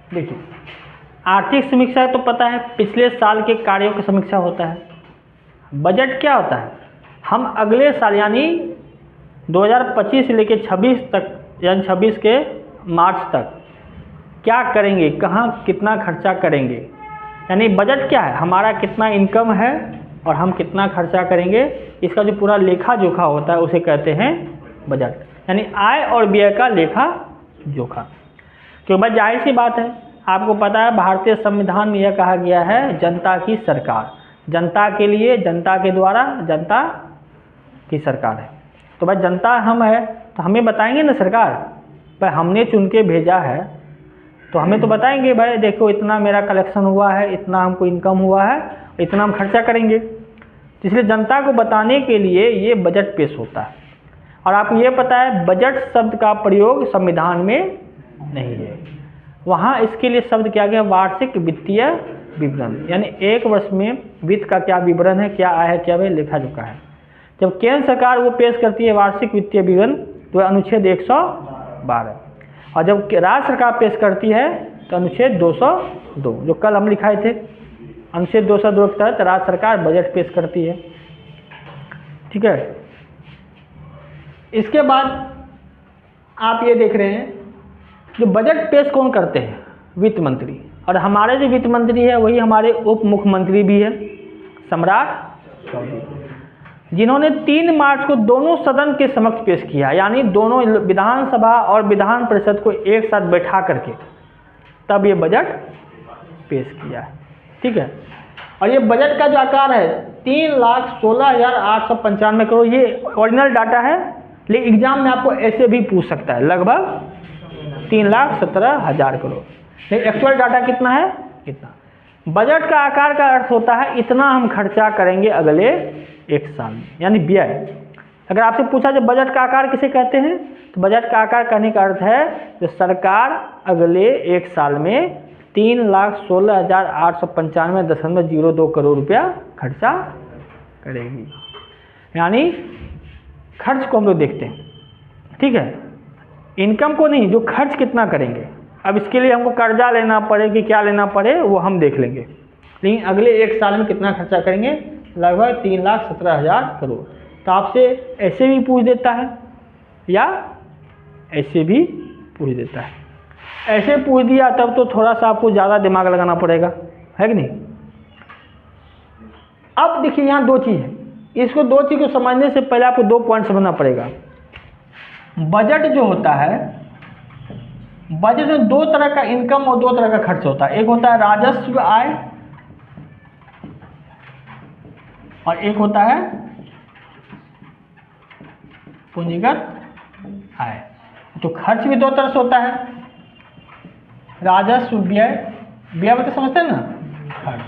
देखिए, आर्थिक समीक्षा तो पता है, पिछले साल के कार्यों की समीक्षा होता है। बजट क्या होता है, हम अगले साल यानी 2025 से लेकर 26 तक, यानी 26 के मार्च तक क्या करेंगे, कहाँ कितना खर्चा करेंगे। यानी बजट क्या है, हमारा कितना इनकम है और हम कितना खर्चा करेंगे, इसका जो पूरा लेखा जोखा होता है उसे कहते हैं बजट। यानी आय और व्यय का लेखा जोखा। क्योंकि भाई जाहिर सी बात है, आपको पता है भारतीय संविधान में यह कहा गया है जनता की सरकार, जनता के लिए, जनता के द्वारा, जनता की सरकार है। तो भाई जनता हम है तो हमें बताएंगे ना सरकार, भाई हमने चुन के भेजा है तो हमें तो बताएंगे भाई देखो इतना मेरा कलेक्शन हुआ है, इतना हमको इनकम हुआ है, इतना हम खर्चा करेंगे। तो इसलिए जनता को बताने के लिए ये बजट पेश होता है। और आपको ये पता है बजट शब्द का प्रयोग संविधान में नहीं है, वहाँ इसके लिए शब्द क्या गया, वार्षिक वित्तीय विवरण। यानी एक वर्ष में वित्त का क्या विवरण है, क्या आय है, क्या भाई लेखा जोखा है। जब केंद्र सरकार वो पेश करती है वार्षिक वित्तीय विवरण तो अनुच्छेद 112, और जब राज्य सरकार पेश करती है तो अनुच्छेद 202, जो कल हम लिखाए थे, अनुच्छेद 202 के तहत राज्य सरकार बजट पेश करती है। ठीक है, इसके बाद आप ये देख रहे हैं जो बजट पेश कौन करते हैं, वित्त मंत्री। और हमारे जो वित्त मंत्री है वही हमारे उप मुख्यमंत्री भी है, सम्राट चौधरी, जिन्होंने 3 मार्च को दोनों सदन के समक्ष पेश किया। यानी दोनों विधानसभा और विधान परिषद को एक साथ बैठा करके तब ये बजट पेश किया है। ठीक है, और ये बजट का जो आकार है 3,16,895 करोड़, ये ओरिजिनल डाटा है, लेकिन एग्जाम में आपको ऐसे भी पूछ सकता है, लगभग 3,17,000 करोड़। लेकिन एक्चुअल डाटा कितना है, कितना। बजट का आकार का अर्थ होता है इतना हम खर्चा करेंगे अगले एक साल में, यानी व्यय। अगर आपसे पूछा जाए बजट का आकार किसे कहते हैं, तो बजट का आकार कहने का अर्थ है जो सरकार अगले एक साल में 3,16,895.02 करोड़ रुपया खर्चा करेगी। यानी खर्च को हम लोग देखते हैं, ठीक है, इनकम को नहीं, जो खर्च कितना करेंगे। अब इसके लिए हमको कर्जा लेना पड़े कि क्या लेना पड़े वो हम देख लेंगे, लेकिन अगले एक साल में कितना खर्चा करेंगे, लगभग 3,17,000 करोड़। तो आपसे ऐसे भी पूछ देता है या ऐसे भी पूछ देता है। ऐसे पूछ दिया तब तो थोड़ा सा आपको ज़्यादा दिमाग लगाना पड़ेगा, है कि नहीं। अब देखिए यहाँ 2 चीज़ है, इसको 2 चीज़ को समझने से पहले आपको 2 पॉइंट समझना पड़ेगा। बजट जो होता है, बजट में 2 तरह का इनकम और 2 तरह का खर्च होता है। एक होता है राजस्व आय और एक होता है पूंजीगत आय। तो खर्च भी 2 तरह से होता है, राजस्व व्यय, व्यय मतलब समझते हैं ना, खर्च,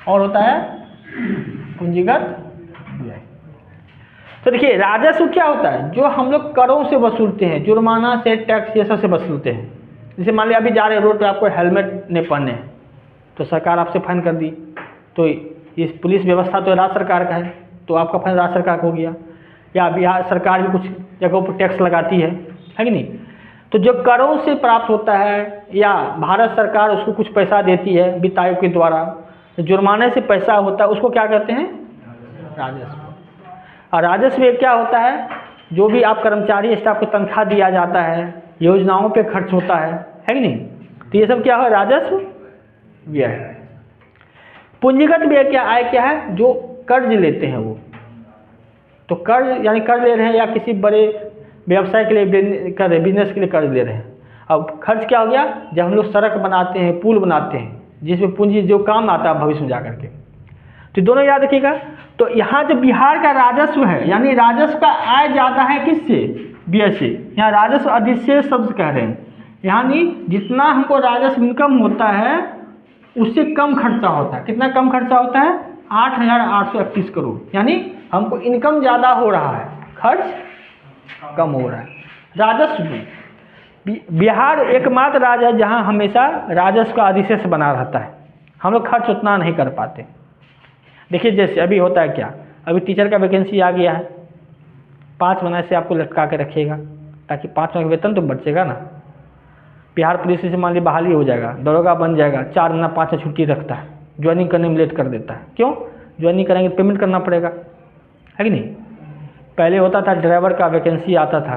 और होता है पूंजीगत व्यय। तो देखिए राजस्व क्या होता है, जो हम लोग करों से वसूलते हैं, जुर्माना से, टैक्स ये सब से वसूलते हैं। जैसे मान लिया अभी जा रहे रोड पे आपको हेलमेट नहीं पहने तो सरकार आपसे फाइन कर दी, तो इस पुलिस व्यवस्था तो राज्य सरकार का है तो आपका फाइन राज्य सरकार का हो गया। या बिहार सरकार भी कुछ जगहों पर टैक्स लगाती है कि नहीं। तो जो करों से प्राप्त होता है या भारत सरकार उसको कुछ पैसा देती है वित्त आयोग के द्वारा, जुर्माने से पैसा होता है उसको क्या कहते हैं, राजस्व। और राजस्व में क्या होता है, जो भी आप कर्मचारी स्टाफ को तनख्वाह दिया जाता है, योजनाओं पे खर्च होता है कि नहीं। तो ये सब क्या है, राजस्व व्यय है। पूंजीगत व्यय क्या, आय क्या है, जो कर्ज लेते हैं वो। तो कर्ज यानी कर्ज ले रहे हैं या किसी बड़े व्यवसाय के लिए कर रहे, बिजनेस के लिए कर्ज ले रहे हैं। अब खर्च क्या हो गया, जब हम लोग सड़क बनाते हैं, पुल बनाते हैं, जिसमें पूंजी जो काम आता है भविष्य में जा करके। तो दोनों याद रखिएगा। तो यहाँ जो बिहार का राजस्व है, यानी राजस्व का आय ज़्यादा है किससे, व्यय से। यहाँ राजस्व अधिशेष शब्द कह रहे हैं, यानी जितना हमको राजस्व इनकम होता है उससे कम खर्चा होता है। कितना कम खर्चा होता है, 8,831 करोड़। यानी हमको इनकम ज़्यादा हो रहा है, खर्च कम हो रहा है। राजस्व में बिहार एकमात्र राज्य है जहाँ हमेशा राजस्व का अधिशेष बना रहता है, हम लोग खर्च उतना नहीं कर पाते। देखिए जैसे अभी होता है क्या, अभी टीचर का वैकेंसी आ गया है, 5 महीने से आपको लटका के रखेगा ताकि 5 महीने का वेतन तो बचेगा ना। बिहार पुलिस से मान लीजिए बहाली हो जाएगा, दरोगा बन जाएगा, 4 ना 5 छुट्टी रखता है, ज्वाइनिंग करने में लेट कर देता है। क्यों? ज्वाइनिंग करेंगे तो पेमेंट करना पड़ेगा, है कि नहीं। पहले होता था ड्राइवर का वैकेंसी आता था,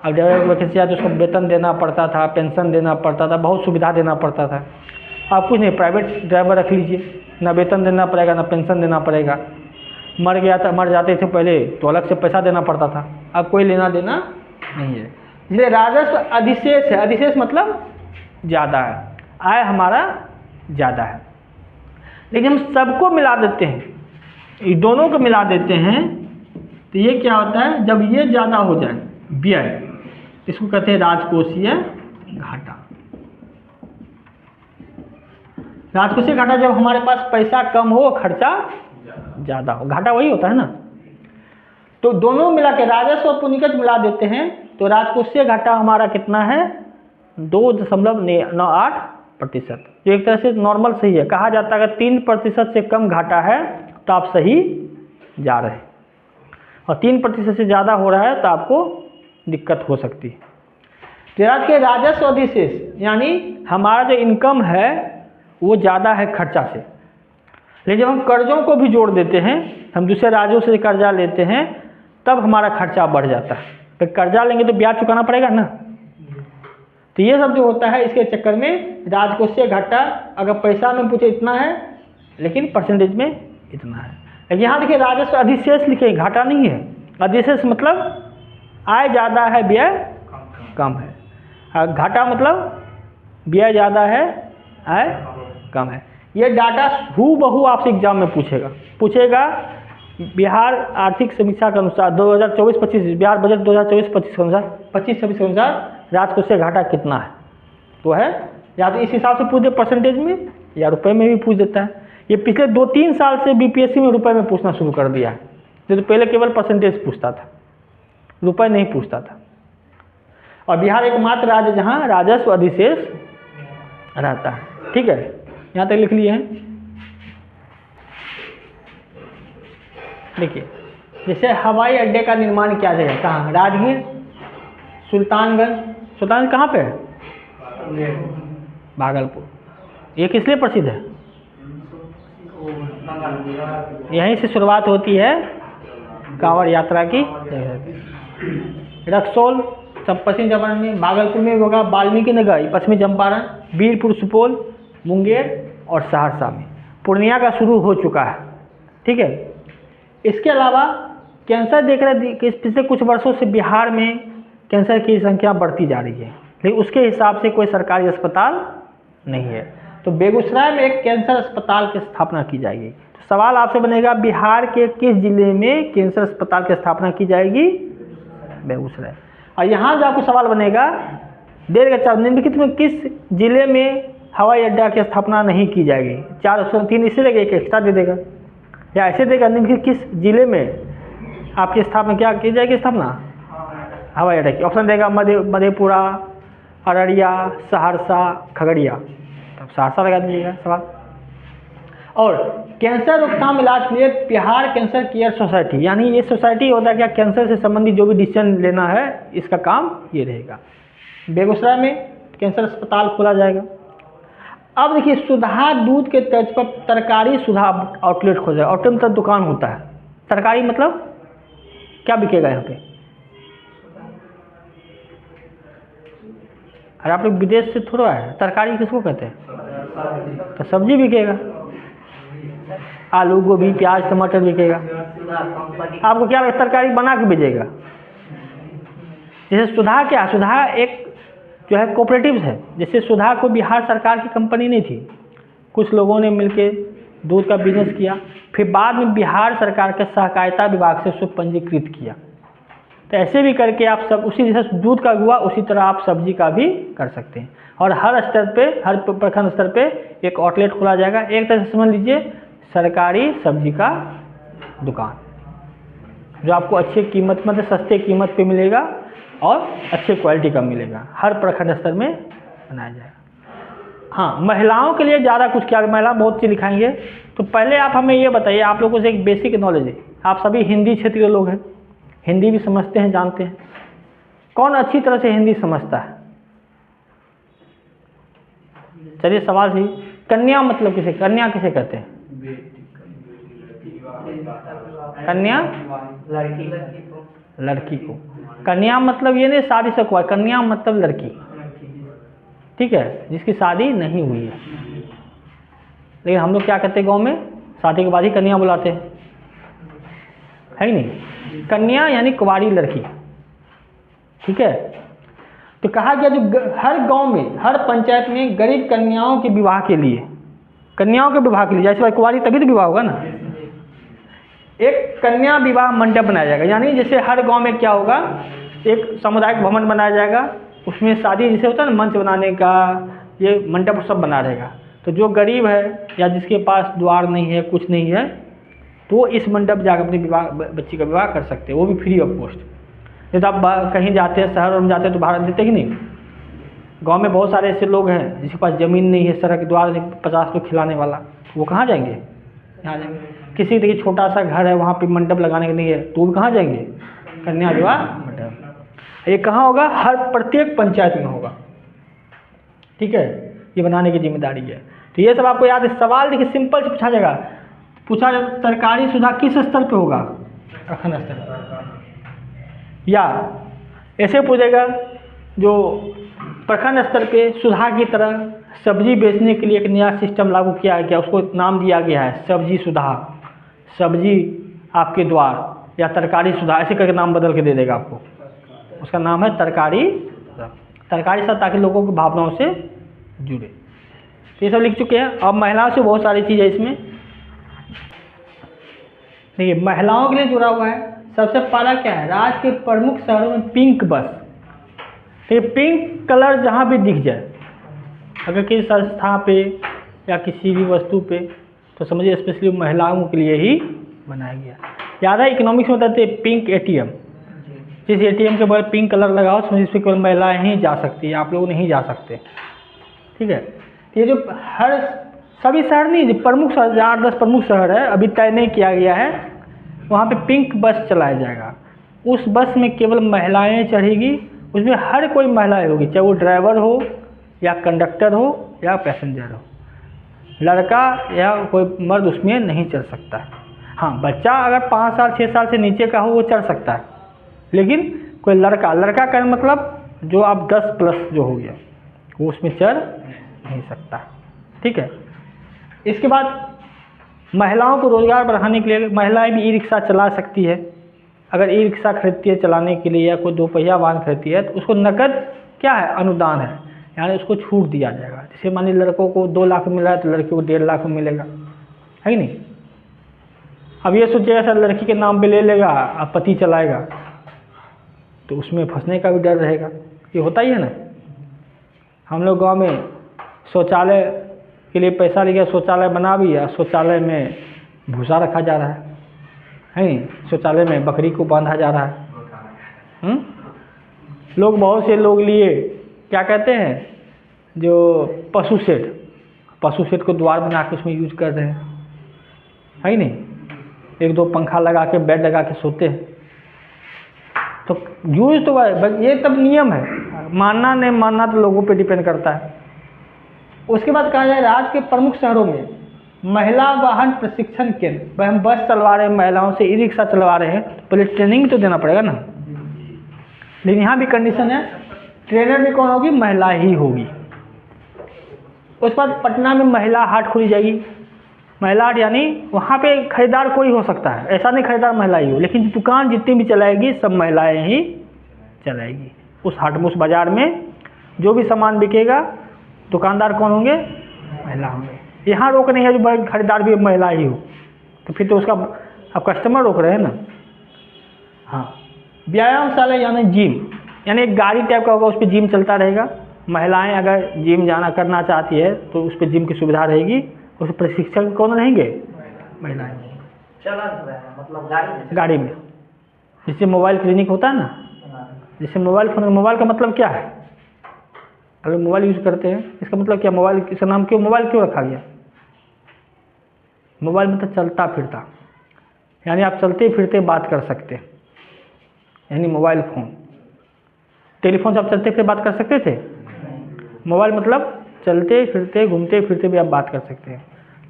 अब ड्राइवर का वैकेंसी आता तो उसको वेतन देना पड़ता था, पेंशन देना पड़ता था, बहुत सुविधा देना पड़ता था। अब कुछ नहीं, प्राइवेट ड्राइवर रख लीजिए, ना वेतन देना पड़ेगा, ना पेंशन देना पड़ेगा। मर जाते थे पहले तो अलग से पैसा देना पड़ता था, अब कोई लेना देना नहीं है। इसलिए राजस्व अधिशेष है, अधिशेष मतलब ज़्यादा है, आय हमारा ज़्यादा है। लेकिन हम सबको मिला देते हैं, ये दोनों को मिला देते हैं, तो ये क्या होता है, जब ये ज़्यादा हो जाए व्यय, इसको कहते हैं राजकोषीय घाटा। राजकोषीय घाटा जब हमारे पास पैसा कम हो, खर्चा ज़्यादा हो, घाटा वही होता है ना। तो दोनों मिला के राजस्व और पूंजीगत मिला देते हैं, तो राजकोषीय घाटा हमारा कितना है, 2.98%, जो एक तरह से नॉर्मल सही है। कहा जाता है अगर 3% से कम घाटा है तो आप सही जा रहे हैं, और 3% से ज़्यादा हो रहा है तो आपको दिक्कत हो सकती है। तो याद के राजस्व अधिशेष यानी हमारा जो इनकम है वो ज़्यादा है खर्चा से, लेकिन जब हम कर्जों को भी जोड़ देते हैं, हम दूसरे राज्यों से कर्जा लेते हैं, तब हमारा खर्चा बढ़ जाता है। तो कर्जा लेंगे तो ब्याज चुकाना पड़ेगा ना। तो ये सब जो होता है, इसके चक्कर में राजकोषीय घाटा अगर पैसा में पूछे इतना है, लेकिन परसेंटेज में इतना है। लेकिन यहाँ देखिए राजस्व अधिशेष लिखे, घाटा नहीं है। अधिशेष मतलब आय ज़्यादा है व्यय कम है, घाटा मतलब व्यय ज़्यादा है आय कम है। ये डाटा हूबहू आपसे एग्जाम में पूछेगा। बिहार आर्थिक समीक्षा के अनुसार 2024-25 बिहार बजट 2024-25 के अनुसार 25-26 के अनुसार राजकोषीय घाटा कितना है, तो है या तो इस हिसाब से पूछ दे परसेंटेज में, या रुपए में भी पूछ देता है। ये पिछले 2-3 साल से बीपीएससी में रुपए में पूछना शुरू कर दिया है, तो पहले केवल परसेंटेज पूछता था, रुपए नहीं पूछता था। और बिहार एकमात्र राज्य जहाँ राजस्व अधिशेष रहता है। ठीक है, यहाँ तक लिख लिए हैं। देखिए जैसे हवाई अड्डे का निर्माण किया जाएगा, कहाँ, राजगीर, सुल्तानगंज कहाँ पे है, भागलपुर। ये किस लिए प्रसिद्ध है, यहीं से शुरुआत होती है कांवड़ यात्रा की। रक्सौल पश्चिम चंपारण में, भागलपुर में होगा वाल्मीकि नगर पश्चिमी चंपारण, बीरपुर सुपौल, मुंगेर और सहरसा में। पूर्णिया का शुरू हो चुका है। ठीक है, इसके अलावा कैंसर देख रहे कि पिछले कुछ वर्षों से बिहार में कैंसर की संख्या बढ़ती जा रही है, लेकिन उसके हिसाब से कोई सरकारी अस्पताल नहीं है। तो बेगूसराय में एक कैंसर अस्पताल की स्थापना की जाएगी। तो सवाल आपसे बनेगा बिहार के किस जिले में कैंसर अस्पताल की स्थापना की जाएगी, बेगूसराय। और यहाँ जो आपको सवाल बनेगा देगा निम्नलिखित में किस जिले में हवाई अड्डा की स्थापना नहीं की जाएगी, 4 ऑप्शन 3 इससे देगा, एक एक्स्ट्रा दे देगा, या ऐसे देगा निम्नलिखित किस जिले में आपकी स्थापना क्या की जाएगी, स्थापना हवाई अड्डा की। ऑप्शन देगा मधेपुरा, अररिया, सहरसा, खगड़िया। तब सहरसा लगा दीजिएगा सवाल। और कैंसर रोकथाम इलाज के लिए बिहार कैंसर केयर सोसाइटी, यानी ये सोसाइटी होता है क्या, कैंसर से संबंधित जो भी डिसीजन लेना है इसका काम ये रहेगा। बेगूसराय में कैंसर अस्पताल खोला जाएगा। अब देखिए सुधा दूध के तर्ज पर तरकारी सुधा आउटलेट खोल जाएगा। आउटलेट मतलब दुकान होता है, तरकारी मतलब क्या बिकेगा यहाँ पे। अरे आप लोग विदेश से थोड़ा है, तरकारी किसको कहते हैं, तो सब्जी बिकेगा, आलू गोभी प्याज टमाटर बिकेगा। आपको क्या लगता है तरकारी बना के बेचेगा। जैसे सुधा क्या, सुधा एक जो है कोऑपरेटिव है। जैसे सुधा को बिहार सरकार की कंपनी नहीं थी, कुछ लोगों ने मिलके दूध का बिजनेस किया, फिर बाद में बिहार सरकार के सहकारिता विभाग से उसको पंजीकृत किया। तो ऐसे भी करके आप सब उसी जैसे दूध का हुआ उसी तरह आप सब्जी का भी कर सकते हैं। और हर स्तर पे, हर प्रखंड स्तर पे एक आउटलेट खोला जाएगा। एक तरह से समझ लीजिए सरकारी सब्जी का दुकान, जो आपको अच्छी कीमत मतलब सस्ते कीमत पे मिलेगा और अच्छे क्वालिटी का मिलेगा, हर प्रखंड स्तर में बनाया जाएगा। हाँ, महिलाओं के लिए ज़्यादा कुछ क्या, महिला बहुत चीज़ लिखाएंगे। तो पहले आप हमें ये बताइए, आप लोगों से एक बेसिक नॉलेज है, आप सभी हिंदी क्षेत्र के लोग हैं, हिंदी भी समझते हैं, जानते हैं। कौन अच्छी तरह से हिंदी समझता है, चलिए सवाल सही। कन्या मतलब किसे, कन्या किसे कहते हैं? कन्या लड़की को। कन्या मतलब ये नहीं शादी से हुआ, कन्या मतलब लड़की, ठीक है, जिसकी शादी नहीं हुई है। लेकिन हम लोग क्या कहते हैं गांव में, शादी के बाद ही कन्या बुलाते हैं, है कि नहीं? कन्या यानी कुंवारी लड़की, ठीक है। तो कहा गया जो हर गांव में, हर पंचायत में गरीब कन्याओं के विवाह के लिए, कन्याओं के विवाह के लिए, जैसे भाई कुंवारी तभी तो विवाह होगा ना, एक कन्या विवाह मंडप बनाया जाएगा। यानी जैसे हर गांव में क्या होगा, एक सामुदायिक भवन बनाया जाएगा, उसमें शादी जैसे होता है ना, मंच बनाने का, ये मंडप सब बना रहेगा। तो जो गरीब है या जिसके पास द्वार नहीं है, कुछ नहीं है, तो वो इस मंडप जाकर अपनी विवाह, बच्ची का विवाह कर सकते हैं, वो भी फ्री ऑफ कॉस्ट। जैसे आप कहीं जाते हैं, शहर में जाते हैं तो भाड़ा देते कि नहीं? गांव में बहुत सारे ऐसे लोग हैं जिसके पास ज़मीन नहीं है, सड़क द्वार नहीं, 50 लोग खिलाने वाला, वो कहाँ जाएंगे? यहाँ जाएंगे। किसी देखिए छोटा सा घर है, वहाँ पे मंडप लगाने के नहीं है, तो वो कहाँ जाएंगे? कन्या विवाह मंडप। ये कहाँ होगा? हर प्रत्येक पंचायत में होगा, ठीक है। ये बनाने की जिम्मेदारी है। तो ये सब आपको याद है। सवाल देखिए सिंपल से पूछा जाएगा, तरकारी सुधा किस स्तर पे होगा? प्रखंड स्तर पर। या ऐसे पूछेगा जो प्रखंड स्तर पे सुधा की तरह सब्जी बेचने के लिए एक नया सिस्टम लागू किया गया, उसको नाम दिया गया है सब्जी सुधा, सब्जी आपके द्वार, या तरकारी सुधा, ऐसे करके नाम बदल के दे देगा आपको। उसका नाम है तरकारी सुधा, तरकारी सुधा, ताकि लोगों की भावनाओं से जुड़े। तो ये सब लिख चुके हैं। अब महिलाओं से बहुत सारी चीज़ें इसमें, देखिए महिलाओं के लिए जुड़ा हुआ है। सबसे पहला क्या है, राज्य के प्रमुख शहरों में पिंक बस। तो पिंक कलर जहाँ भी दिख जाए, अगर किसी संस्था पे या किसी भी वस्तु पे, तो समझिए स्पेशली महिलाओं के लिए ही बनाया गया। याद है इकोनॉमिक्स में बताते हैं पिंक एटीएम, जिस एटीएम के बगैर पिंक कलर लगाओ, समझिए इसमें केवल महिलाएं ही जा सकती है, आप लोग नहीं जा सकते, ठीक है। ये जो हर सभी शहर नहीं, जो प्रमुख शहर, 8-10 प्रमुख शहर है, अभी तय नहीं किया गया है, वहाँ पे पिंक बस चलाया जाएगा। उस बस में केवल महिलाएं चढ़ेगी, उसमें हर कोई महिलाएं होगी, चाहे वो ड्राइवर हो या कंडक्टर हो या पैसेंजर हो, लड़का या कोई मर्द उसमें नहीं चढ़ सकता है। हाँ, बच्चा अगर 5 साल 6 साल से नीचे का हो वो चढ़ सकता है, लेकिन कोई लड़का का मतलब जो आप 10+ जो हो गया वो उसमें चढ़ नहीं सकता, ठीक है। इसके बाद महिलाओं को रोजगार बढ़ाने के लिए महिलाएं भी ई-रिक्शा चला सकती है। अगर ई-रिक्शा खरीदती है चलाने के लिए या कोई 2 पहिया वाहन खरीदती है, तो उसको नकद क्या है, अनुदान है, यानी उसको छूट दिया जाएगा। जैसे मान लीजिए लड़कों को 2 लाख मिल रहा है, तो लड़कियों को 1.5 लाख में मिलेगा, है कि नहीं। अब ये सोचिएगा सर लड़की के नाम पे ले लेगा, अब पति चलाएगा, तो उसमें फंसने का भी डर रहेगा। ये होता ही है ना। हम लोग गाँव में शौचालय के लिए पैसा लिया, शौचालय बना भी है, शौचालय में भूसा रखा जा रहा है, शौचालय में बकरी को बांधा जा रहा है। लोग बहुत से लोग लिए क्या कहते हैं, जो पशु शेड को द्वार बना के उसमें यूज कर रहे हैं, है ही नहीं। 1-2 पंखा लगा के, बेड लगा के सोते हैं। तो यूज तो ये तब नियम है, मानना नहीं मानना तो लोगों पे डिपेंड करता है। उसके बाद कहा जाए राज्य के प्रमुख शहरों में महिला वाहन प्रशिक्षण केंद्र, हम बस चलवा रहे हैं महिलाओं से, ई-रिक्शा चलवा रहे हैं, तो पहले ट्रेनिंग तो देना पड़ेगा ना। लेकिन यहाँ भी कंडीशन है, ट्रेनर भी कौन होगी, महिला ही होगी। उसके बाद पटना में महिला हाट खोली जाएगी। महिला हाट यानी वहाँ पे खरीदार कोई हो सकता है, ऐसा नहीं खरीदार महिला ही हो, लेकिन दुकान जितनी भी चलाएगी सब महिलाएं ही चलाएगी। उस हाट में, उस बाज़ार में जो भी सामान बिकेगा दुकानदार कौन होंगे, महिला होंगे। यहाँ रोक नहीं है जो खरीदार भी महिला ही हो, तो फिर तो उसका अब कस्टमर रोक रहे हैं ना। हाँ, व्यायामशाला यानी जिम, यानी एक गाड़ी टाइप का होगा, उस पर जिम चलता रहेगा। महिलाएं अगर जिम जाना करना चाहती है तो उस पर जिम की सुविधा रहेगी। उस प्रशिक्षण कौन रहेंगे, महिलाएं। मतलब गाड़ी में, जिससे मोबाइल क्लिनिक होता है ना, जिससे मोबाइल फोन, मोबाइल का मतलब क्या है, अगर मोबाइल यूज़ करते हैं इसका मतलब क्या, मोबाइल इसका नाम क्यों, मोबाइल क्यों रखा गया। मोबाइल मतलब चलता फिरता, यानी आप चलते फिरते बात कर सकते हैं, यानी मोबाइल फ़ोन। टेलीफोन से आप चलते फिरते बात कर सकते थे, मोबाइल मतलब चलते फिरते घूमते फिरते भी आप बात कर सकते हैं।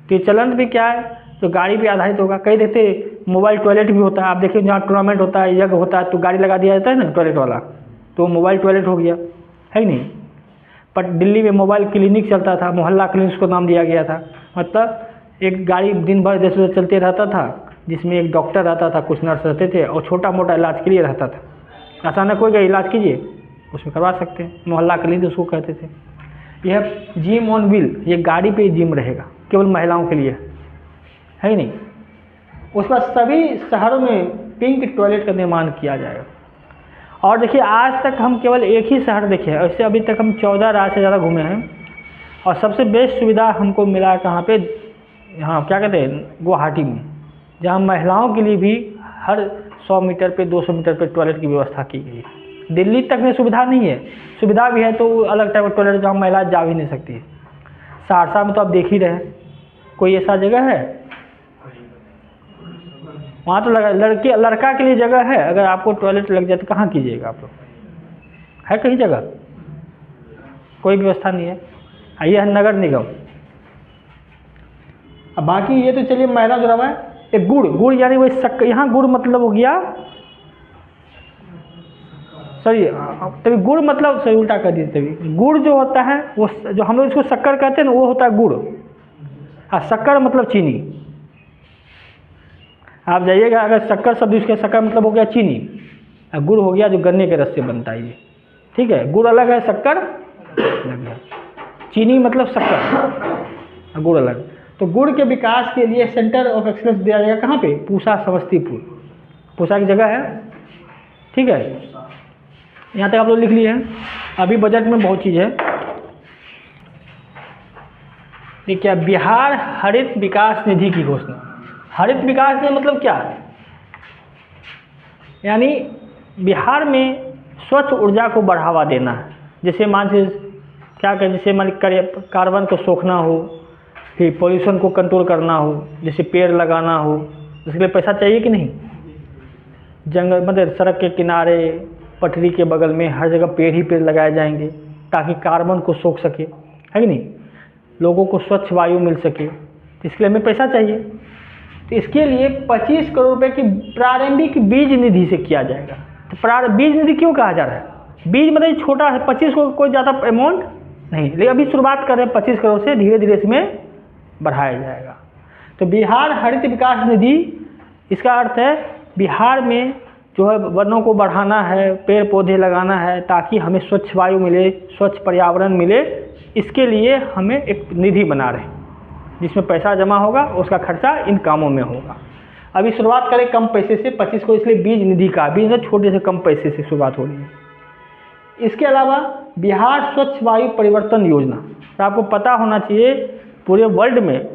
तो ये चलन भी क्या है, तो गाड़ी पे आधारित होगा। कई देखते मोबाइल टॉयलेट भी होता है, आप देखिए जहाँ टूर्नामेंट होता है, यज्ञ होता है, तो गाड़ी लगा दिया जाता है ना टॉयलेट वाला, तो मोबाइल टॉयलेट हो गया, है ही नहीं। पर दिल्ली में मोबाइल क्लिनिक चलता था, मोहल्ला क्लिनिक को नाम दिया गया था। मतलब एक गाड़ी दिन भर जैसे चलते रहता था, जिसमें एक डॉक्टर रहता था, कुछ नर्स रहते थे, और छोटा मोटा इलाज के लिए रहता था। अचानक कोई गया इलाज कीजिए, उसमें करवा सकते हैं, मोहल्ला क्लिनिक उसको कहते थे। यह जिम ऑन व्हील, ये गाड़ी पे जिम रहेगा, केवल महिलाओं के लिए, है ही नहीं। उस पर सभी शहरों में पिंक टॉयलेट का निर्माण किया जाएगा। और देखिए आज तक हम केवल एक ही शहर देखे हैं, ऐसे अभी तक हम 14 राज्य से ज़्यादा घूमे हैं, और सबसे बेस्ट सुविधा हमको मिला कहाँ पे, यहाँ क्या कहते हैं, गुवाहाटी में, जहाँ महिलाओं के लिए भी हर 100 मीटर पे 200 मीटर पे टॉयलेट की व्यवस्था की गई है। दिल्ली तक में सुविधा नहीं है, सुविधा भी है तो अलग टाइप का टॉयलेट जहाँ महिला जा भी नहीं सकती है। सहरसा में तो आप देख ही रहे, कोई ऐसा जगह है वहाँ तो लड़का के लिए जगह है, अगर आपको टॉयलेट लग जाए तो कहाँ कीजिएगा आप लोग, है कहीं जगह, कोई व्यवस्था नहीं है। ये है नगर निगम। अब बाकी ये तो चलिए महिला जुड़ा हुआ है। एक गुड़ यानी वही शक्कर, यहाँ गुड़ मतलब हो गया, सॉरी तभी गुड़ मतलब सही उल्टा कर दिए, तभी गुड़ जो होता है वो जो हम लोग इसको शक्कर कहते हैं ना, वो होता है गुड़, और शक्कर मतलब चीनी। आप जाइएगा अगर शक्कर शब्द इसके, शक्कर मतलब हो गया चीनी, और गुड़ हो गया जो गन्ने के रस से बनता है ये, ठीक है। गुड़ अलग है, शक्कर अलग है, चीनी मतलब शक्कर, गुड़ अलग। तो गुड़ के विकास के लिए सेंटर ऑफ एक्सीलेंस दिया जाएगा कहाँ पे, पूसा समस्तीपुर, पूसा की जगह है, ठीक है। यहाँ तक आप लोग लिख लिए हैं। अभी बजट में बहुत चीज़ है। देखिए बिहार हरित विकास निधि की घोषणा। हरित विकास निधि मतलब क्या है, यानी बिहार में स्वच्छ ऊर्जा को बढ़ावा देना है। जैसे मान लीजिए क्या कहें, जैसे मान कार्बन को सोखना हो, फिर पॉल्यूशन को कंट्रोल करना हो, जैसे पेड़ लगाना हो, उसके लिए पैसा चाहिए कि नहीं। जंगल मतलब सड़क के किनारे, पटरी के बगल में हर जगह पेड़ ही पेड़ लगाए जाएंगे ताकि कार्बन को सोख सके, है कि नहीं, लोगों को स्वच्छ वायु मिल सके, तो इसके लिए हमें पैसा चाहिए। तो इसके लिए 25 करोड़ रुपए की प्रारंभिक बीज निधि से किया जाएगा। तो बीज निधि क्यों कहा जा रहा है, बीज मतलब छोटा है, 25 को कोई ज़्यादा अमाउंट नहीं, लेकिन अभी शुरुआत कर रहे हैं 25 करोड़ से, धीरे धीरे इसमें बढ़ाया जाएगा। तो बिहार हरित विकास निधि, इसका अर्थ है बिहार में जो है वनों को बढ़ाना है, पेड़ पौधे लगाना है, ताकि हमें स्वच्छ वायु मिले, स्वच्छ पर्यावरण मिले। इसके लिए हमें एक निधि बना रहे हैं जिसमें पैसा जमा होगा, उसका खर्चा इन कामों में होगा। अभी शुरुआत करें कम पैसे से, 25 को, इसलिए बीज निधि का, बीज निधि छोटे से कम पैसे से शुरुआत हो रही है। इसके अलावा बिहार स्वच्छ वायु परिवर्तन योजना, तो आपको पता होना चाहिए पूरे वर्ल्ड में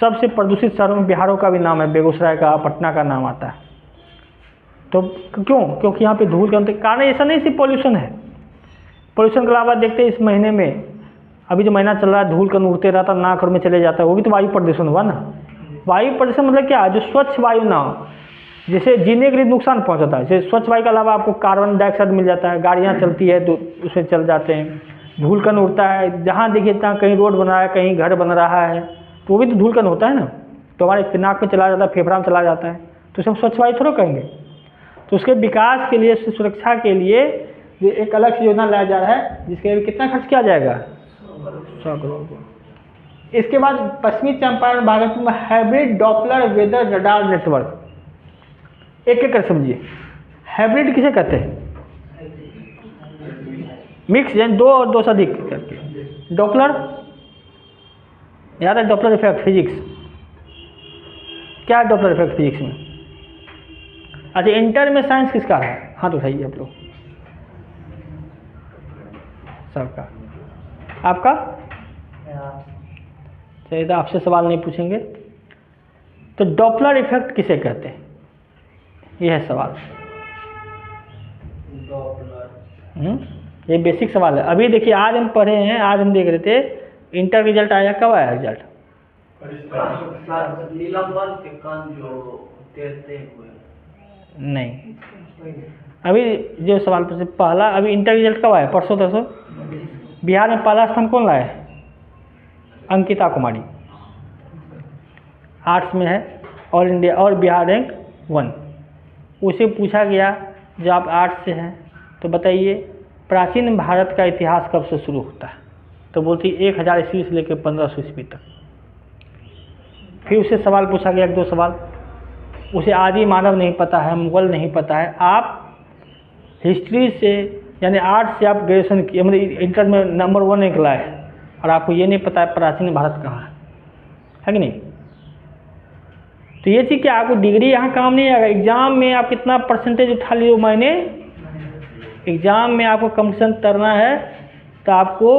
सबसे प्रदूषित शहरों में बिहारों का भी नाम है, बेगूसराय का, पटना का नाम आता है। तो क्यों, क्योंकि यहाँ पे धूल के कारण, ऐसा नहीं सिर्फ पॉल्यूशन है, पॉल्यूशन के अलावा देखते हैं इस महीने में, अभी जो महीना चल रहा है, धूल कण उड़ते रहता, नाक में चले जाता है, वो भी तो वायु प्रदूषण हुआ ना। वायु प्रदूषण मतलब क्या, जो स्वच्छ वायु ना हो, जैसे जीने के लिए नुकसान पहुंचाता है। जैसे स्वच्छ वायु के अलावा आपको कार्बन डाइऑक्साइड मिल जाता है, गाड़ियाँ चलती है तो उसमें चल जाते हैं, धूल कण उड़ता है, जहाँ देखिए तहाँ कहीं रोड बन रहा है, कहीं घर बन रहा है, तो वो भी तो धूल कण होता है ना, तो हमारे नाक में चला जाता है, फेफड़ा में चला जाता है, तो उसे हम स्वच्छ वायु थोड़ा कहेंगे। तो उसके विकास के लिए, सुरक्षा के लिए एक अलग से योजना लाया जा रहा है, जिसके लिए कितना खर्च किया जाएगा, 100 करोड़। इसके बाद पश्चिमी चंपारण भागलपुर में hybrid Doppler weather radar network, एक कर समझिए, हाइब्रिड किसे कहते हैं, मिक्स, यानी दो और दो से अधिक करके। डॉपलर याद है, डॉपलर इफेक्ट फिजिक्स, क्या है डॉपलर इफेक्ट फिजिक्स में। अच्छा, इंटर में साइंस किसका है, हाथ उठाइए आप लोग, सबका, आपका। चलिए तो आपसे सवाल नहीं पूछेंगे। तो डॉपलर इफेक्ट किसे कहते हैं, यह है सवाल। ये बेसिक सवाल है। अभी देखिए आज हम पढ़े हैं, आज हम देख रहे थे इंटर रिजल्ट आया, कब आया रिजल्ट, नीलम के कान जो तेरते हुए नहीं, अभी जो सवाल पहला, अभी इंटर रिजल्ट कब आया, परसों तरसों। बिहार में पहला स्थान कौन लाया है, अंकिता कुमारी, आर्ट्स में है, ऑल इंडिया और बिहार रैंक 1। उसे पूछा गया जब आप आर्ट्स से हैं तो बताइए प्राचीन भारत का इतिहास कब से शुरू होता है, तो बोलती 1000 ईस्वी से लेकर 1500 ईस्वी तक। फिर उसे सवाल पूछा गया 1-2 सवाल, उसे आदि मानव नहीं पता है, मुगल नहीं पता है। आप हिस्ट्री से यानी आर्ट्स से आप ग्रेजुएशन किए, मतलब इंटर में नंबर 1 निकला है और आपको ये नहीं पता है प्राचीन भारत कहाँ है कि नहीं। तो ये चीज़ क्या आपको डिग्री यहाँ काम नहीं आएगा। एग्ज़ाम में आप कितना परसेंटेज उठा लियो, मैंने एग्ज़ाम में आपको कंपटीशन करना है तो आपको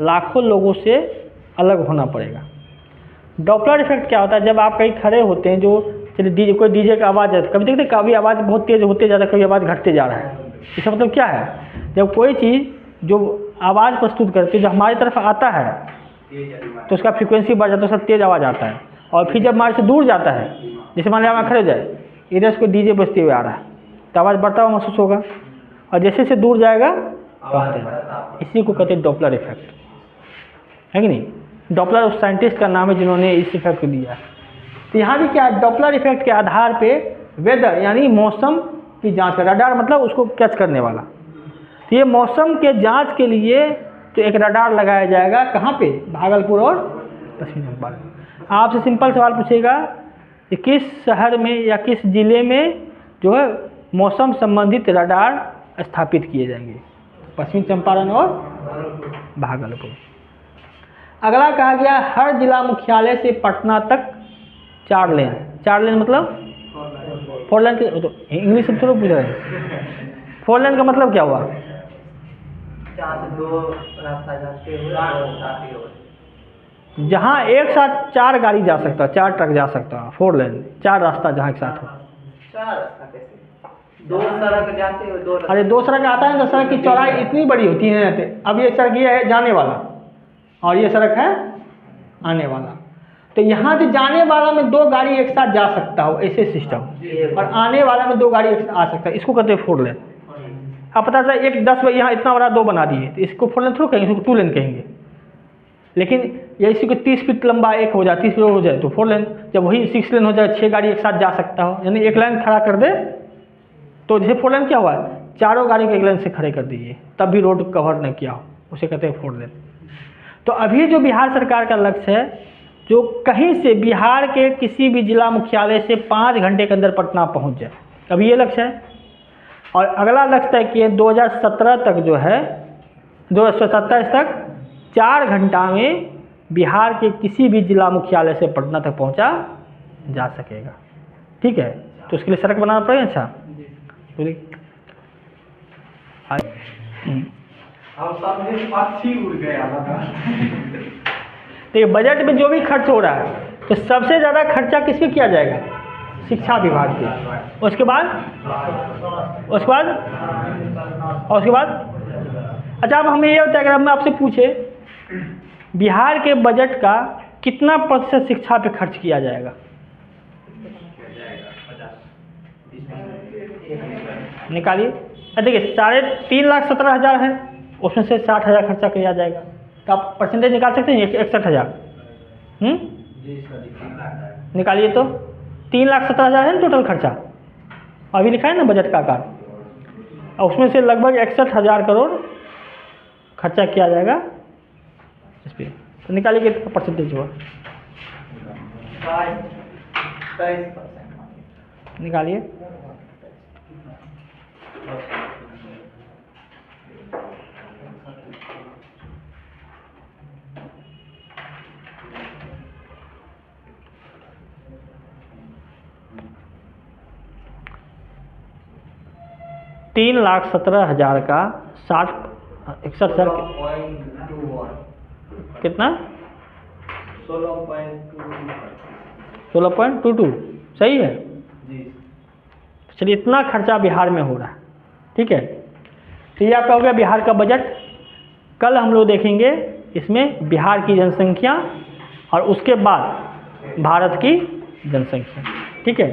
लाखों लोगों से अलग होना पड़ेगा। डॉपलर इफेक्ट क्या होता है, जब आप कहीं खड़े होते हैं, जो चलिए कोई डीजे का आवाज़ है, कभी देखते कभी आवाज़ बहुत तेज़ होते जा रहा है, कभी आवाज़ घटते जा रहा है। इसका मतलब क्या है, जब कोई चीज़ जो आवाज़ प्रस्तुत करती है जो हमारी तरफ आता है तो उसका फ्रीक्वेंसी बढ़ जाता है, उसका तेज़ आवाज़ आता है। और फिर जब हमारे से दूर जाता है, जैसे मान लिया हम खड़े हो जाए, इधर से कोई डीजे बजते हुए आ रहा है तो आवाज़ बढ़ता हुआ महसूस होगा, और जैसे से दूर जाएगा तो इसी को कहते हैं डॉपलर इफेक्ट, है कि नहीं। डॉपलर उस साइंटिस्ट का नाम है जिन्होंने इस इफेक्ट को दिया। तो यहाँ भी क्या है, डॉपलर इफेक्ट के आधार पे वेदर यानी मौसम की जांच कर, रडार मतलब उसको कैच करने वाला। तो ये मौसम के जांच के लिए तो एक रडार लगाया जाएगा, कहाँ पे, भागलपुर और पश्चिम चंपारण। आपसे सिंपल सवाल पूछेगा कि किस शहर में या किस ज़िले में जो है मौसम संबंधित रडार स्थापित किए जाएंगे, पश्चिम चंपारण और भागलपुर। अगला कहा गया हर जिला मुख्यालय से पटना तक 4 लेन। 4 लेन मतलब 4 लेन के, तो इंग्लिश से थोड़ा पूछ रहे हैं। 4 लेन का मतलब क्या हुआ, 2 रास्ता जाते हुए, जहाँ एक साथ 4 गाड़ी जा सकता है, 4 ट्रक जा सकता है। 4 लेन 4 रास्ता जहाँ एक साथ हो। 4 रास्ता कैसे, 2 सड़क जाते हुए 2 रास्ता। अरे 2 सड़क आता है तो सड़क की चौड़ाई इतनी बड़ी होती है। अब ये सड़क ये है जाने वाला और ये सड़क है आने वाला, तो यहाँ से जाने वाला में 2 गाड़ी एक साथ जा सकता हो, ऐसे सिस्टम, और आने वाला में 2 गाड़ी एक साथ आ सकता है, इसको कहते हैं 4 लेन। अब पता चला एक 10 यहाँ इतना बड़ा 2 बना दिए तो इसको 4 लेन थोड़ा कहेंगे, इसको 2 लेन कहेंगे। लेकिन ये इसी को 30 फीट लंबा एक हो जाए, 30 फीट हो जाए तो 4 लेन। जब वही 6 लेन हो जाए, 6 गाड़ी एक साथ जा सकता हो, यानी एक लाइन खड़ा कर दे तो जैसे 4 लेन क्या हुआ, चारों गाड़ी को एक लाइन से खड़े कर दीजिए तब भी रोड कवर नहीं किया हो, उसे कहते हैं 4 लेन। तो अभी जो बिहार सरकार का लक्ष्य है, जो कहीं से बिहार के किसी भी जिला मुख्यालय से 5 घंटे के अंदर पटना पहुंच जाए, अभी ये लक्ष्य है। और अगला लक्ष्य तय किए 2017 तक जो है, 2027 तक 4 घंटा में बिहार के किसी भी जिला मुख्यालय से पटना तक पहुंचा जा सकेगा। ठीक है, तो उसके लिए सड़क बनाना पड़ेगा। अच्छा पूरी तो ये बजट में जो भी खर्च हो रहा है तो सबसे ज़्यादा खर्चा किस पे किया जाएगा, शिक्षा विभाग पे। उसके बाद अच्छा, अब हमें ये होता है, अगर हम आपसे पूछे बिहार के बजट का कितना % शिक्षा पे खर्च किया जाएगा, निकालिए। देखिए 3,17,000 है, उसमें से 60,000 खर्चा किया जाएगा, तो आप परसेंटेज निकाल सकते हैं 61,000। निकालिए तो 3,17,000 है ना टोटल खर्चा, अभी लिखा है ना बजट का आकार, और उसमें से लगभग 61,000 करोड़ खर्चा किया जाएगा इस पर। तो निकालिए कितना परसेंटेज हुआ, 23%। निकालिए। $3,17,000 का 61,000 कितना, 16.22 सही है। चलिए इतना खर्चा बिहार में हो रहा है, ठीक है। तो ये आपका हो गया बिहार का बजट। कल हम लोग देखेंगे इसमें बिहार की जनसंख्या और उसके बाद भारत की जनसंख्या, ठीक है।